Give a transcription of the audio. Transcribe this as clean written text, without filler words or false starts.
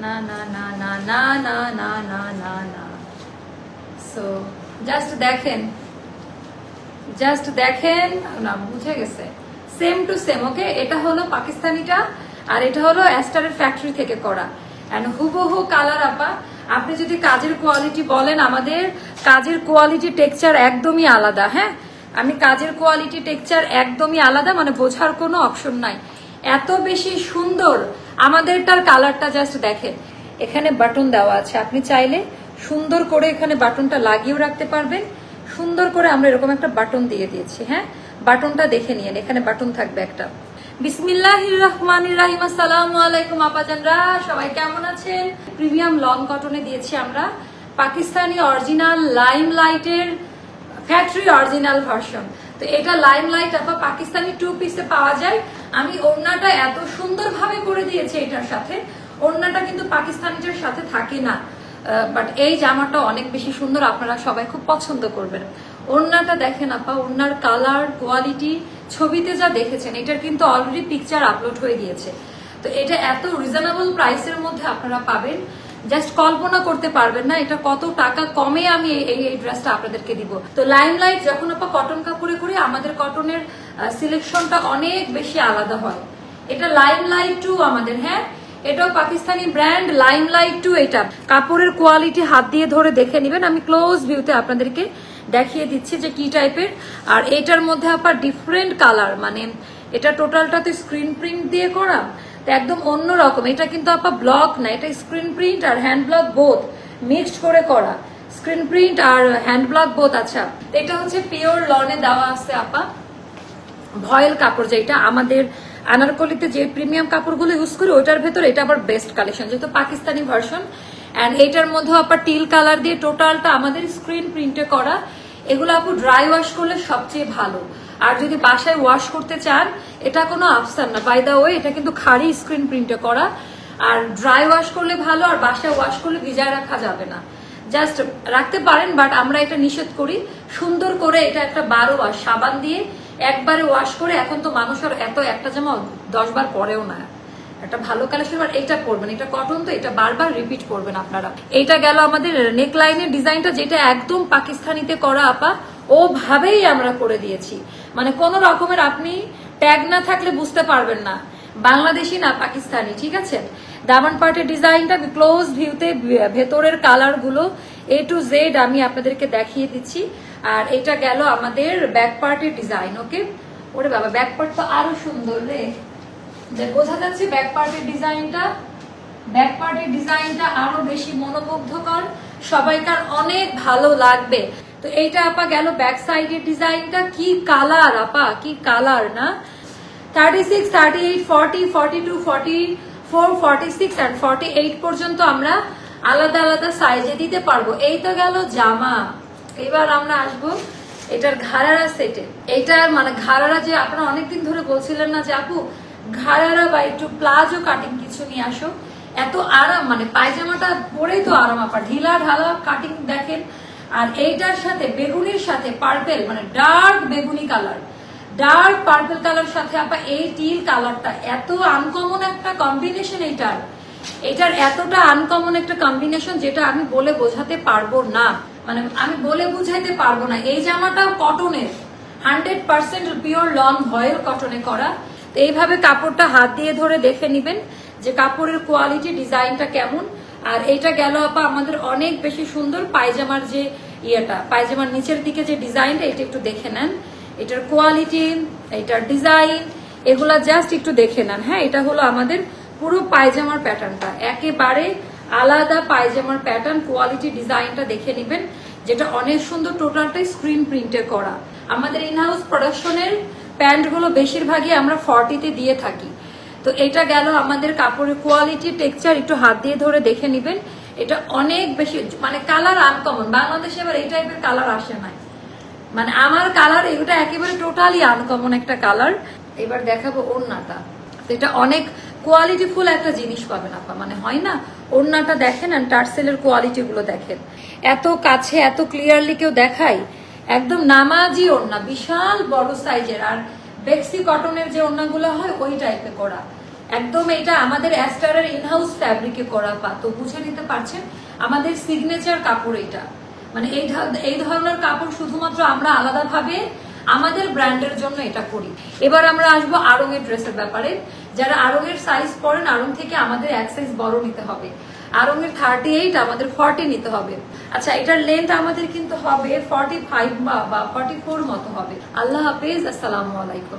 না না না না না না না না না না। সো জাস্ট দেখেন না, বুঝে গেছে, সেম টু সেম। ওকে, এটা হলো পাকিস্তানিটা আর এটা হলো অ্যাস্টারের ফ্যাক্টরি থেকে করা, এন্ড হুবহু কালার। আপা আপনি যদি কাজের কোয়ালিটি বলেন, আমাদের কাজের কোয়ালিটি টেক্সচার একদমই আলাদা। হ্যাঁ, আমি কাজের কোয়ালিটি টেক্সচার একদমই আলাদা, মানে বোঝার কোনো অপশন নাই, এত বেশি সুন্দর আমাদেরটার কালারটা। জাস্ট দেখেন, এখানে বাটন দেওয়া আছে, আপনি চাইলে সুন্দর করে এখানে বাটনটা লাগিয়েও রাখতে পারবেন। সুন্দর করে আমরা এরকম একটা বাটন দিয়ে দিয়েছি। হ্যাঁ, বাটনটা দেখে নিন, এখানে বাটন থাকবে একটা। বিসমিল্লাহির রহমানির রহিম। আসসালামু আলাইকুম আপাজানরা, সবাই কেমন আছেন? প্রিমিয়াম লং কটনে দিয়েছি আমরা, পাকিস্তানি অরিজিনাল লাইমলাইটের ফ্যাক্টরি অরিজিনাল ভার্সন। তো এটা লাইমলাইট আপা পাকিস্তানি 2 পিসে পাওয়া যায়। আমি ওড়নাটা এত সুন্দরভাবে করে দিয়েছি এটার সাথে, ওড়নাটা কিন্তু পাকিস্তানিটার সাথে থাকে না, বাট এই জামাটা অনেক বেশি সুন্দর, আপনারা সবাই খুব পছন্দ করবেন। ওড়নাটা দেখেন আপা, ওড়নার কালার কোয়ালিটি ছবিতে যা দেখেছেন, এটার কিন্তু অলরেডি পিকচার আপলোড হয়ে গিয়েছে। তো এটা এত রিজনেবল প্রাইসের মধ্যে আপনারা পাবেন, জাস্ট কল্পনা করতে পারবেন না এটা কত টাকা কমে আমি এই ড্রেসটা আপনাদেরকে দিব। তো লাইমলাইট যখন আপা কটন কাপড়ে করি, আমাদের কটনের সিলেকশনটা অনেক বেশি আলাদা হয়। এটা লাইমলাইট 2 আমাদের। হ্যাঁ, এটাও পাকিস্তানি ব্র্যান্ড লাইমলাইট 2। এটা কাপড়ের কোয়ালিটি হাত দিয়ে ধরে দেখে নেবেন, আমি ক্লোজ ভিউতে আপনাদেরকে দেখিয়ে দিচ্ছি যে কি টাইপের। আর এটার মধ্যে আপনার ডিফারেন্ট কালার, মানে এটা টোটালটাতে স্ক্রিন প্রিন্ট দিয়ে করা, তো একদম অন্যরকম। এটা কিন্তু আপা ব্লক না, এটা স্ক্রিন প্রিন্ট আর হ্যান্ড ব্লক বোথ মিক্সড করে করা, স্ক্রিন প্রিন্ট আর হ্যান্ড ব্লক বোথ। আচ্ছা, এটা হচ্ছে পিওর লনে দেওয়া আছে আপা, ভয়েল কাপড়, যেটা আমাদের আনারকলিতে যে প্রিমিয়াম কাপড়গুলো ইউজ করি ওটার ভেতর এটা আবার বেস্ট কালেকশন, যেহেতু পাকিস্তানি ভার্সন। এন্ড এটার মধ্যে আপনার টিল কালার দিয়ে টোটালটা আমাদের স্ক্রিন প্রিন্টে করা। এগুলো আপু ড্রাই ওয়াশ করলে সবচেয়ে ভালো, আর যদি বাসায় ওয়াশ করতে চান এটা কোনো আফসার না, বাই দা ওয়ে এটা কিন্তু খাড়ি স্ক্রিন প্রিন্টে করা, আর ড্রাই ওয়াশ করলে ভালো, আর বাসায় ওয়াশ করলে ভিজায় রাখা যাবে না। জাস্ট রাখতে পারেন, বাট আমরা এটা নিষেধ করি। সুন্দর করে এটা একটা 12 ওয়াশ সাবান দিয়ে একবারে ওয়াশ করে, এখন তো মানুষের এত একটা জামা 10 বার পরেও না, একটা ভালো কালেকশন। আর এটা পরবেন, এটা কটন, তো এটা বারবার রিপিট করবেন আপনারা। এইটা গেল আমাদের নেক লাইনের ডিজাইনটা, যেটা একদম পাকিস্তানিতে করা আপা, ওভাবেই আমরা করে দিয়েছি, মানে কোন রকমের আপনি ট্যাগ না থাকলে বুঝতে পারবেন না বাংলাদেশি না পাকিস্তানি। ঠিক আছে, দামান পার্টের ডিজাইনটা ক্লোজ ভিউতে ভেতরের কালার গুলো A to Z আমি আপনাদেরকে দেখিয়ে দিচ্ছি। আর এটা গেল আমাদের ব্যাক পার্টের ডিজাইন। ওকে, ওরে বাবা, ব্যাক পার্ট তো আরো সুন্দর রে, বোঝা যাচ্ছে ব্যাক পার্টের ডিজাইনটা আরো বেশি মনোমুগ্ধকর, সবাইকার অনেক ভালো লাগবে। তো এইটা আপা গেল ব্যাক সাইডের ডিজাইনটা, কি কালার আপা, কি কালার না। 36, 38, 40, 42, 44, 46 and 48 পর্যন্ত আমরা আলাদা আলাদা সাইজে দিতে পারবো। এই তো গেল জামা। এবার আমরা আসবো এটার ঘাড়ারা সেটে। এইটার মানে ঘাড়ারা, যে আপনারা অনেকদিন ধরে বলছিলেন না যে আপু ঘাড়ারা বা একটু প্লাজো কাটিং কিছু নিয়ে আসো, এত আরাম, মানে পায়জামাটা পরেই তো আরাম আপা, ঢিলা ঢালা কাটিং দেখেন। আর এইটার সাথে বেগুনির সাথে পার্পেল, মানে ডার্ক বেগুনি কালার, ডার্ক পার্পল কালার সাথে আপা এই টিল কালারটা, এত আনকমন একটা কম্বিনেশন। এটার এতটা আনকমন একটা কম্বিনেশন, যেটা আমি বলে বোঝাতে পারবো না, মানে আমি বলে বুঝাইতে পারবো না। এই জামাটা কটনের 100% পিওর লন ভয়েল কটনে করা। তো এইভাবে কাপড়টা হাত দিয়ে ধরে দেখে নিবেন যে কাপড়ের কোয়ালিটি, ডিজাইনটা কেমন। আর এটা গেল আপা আমাদের অনেক বেশি সুন্দর পায়জামার যে ইয়েটা, পায়জামার নিচের দিকে যে ডিজাইনটা, এটা একটু দেখে নেন। এটার কোয়ালিটি, এটার ডিজাইন, এগুলা জাস্ট একটু দেখে নেন। হ্যাঁ, এটা হলো আমাদের পুরো পায়জামার প্যাটার্নটা, একেবারে আলাদা পায়জামার প্যাটার্ন, কোয়ালিটি, ডিজাইনটা দেখে নেবেন, যেটা অনেক সুন্দর, টোটালটাই স্ক্রিন প্রিন্টে করা। আমাদের ইনহাউস প্রোডাকশনের প্যান্টগুলো বেশিরভাগই আমরা 40-তে দিয়ে থাকি। তো এটা গেল আমাদের কাপড়ের কোয়ালিটি, টেক্সচার একটু হাত দিয়ে ধরে দেখে নেবেন। এটা অনেক বেশি, মানে কালার আনকমন, বাংলাদেশে এবার এই টাইপের কালার আসে না, মানে আমার কালার এটা একেবারে টোটালি আনকমন একটা কালার। এবার দেখাবো ওড়নাটা, এটা অনেক কোয়ালিটি ফুল একটা জিনিস পাবেন আপা, মানে হয় না, ওড়নাটা দেখেন আর টার্সেলের কোয়ালিটি গুলো দেখেন, এত কাছে এত ক্লিয়ারলি কেউ দেখায়, একদম নামাজি ওড়না, বিশাল বড় সাইজের। আর বেক্সি কটনের যে ওড়নাগুলো হয় ওই টাইপে করা, একদম এটা আমাদের অ্যাস্টারের ইনহাউস ফ্যাব্রিকে করা পা, তো বুঝে নিতে পারছেন আমাদের সিগনেচার কাপড় এটা। মানে এই ধরনের কাপড় শুধুমাত্র আমরা আলাদাভাবে আমাদের ব্র্যান্ডের জন্য এটা করি। এবার আমরা আসবো আড়ং-এর ড্রেসের ব্যাপারে। যারা আড়ং-এর সাইজ পরেন, আড়ং থেকে আমাদের এক সাইজ বড় নিতে হবে। আড়ং-এর 38 আমাদের 40 নিতে হবে। আচ্ছা, এটার লেন্থ আমাদের কিন্তু হবে 45 বা 44 মতো হবে। আল্লাহ হাফেজ, আসসালামু আলাইকুম।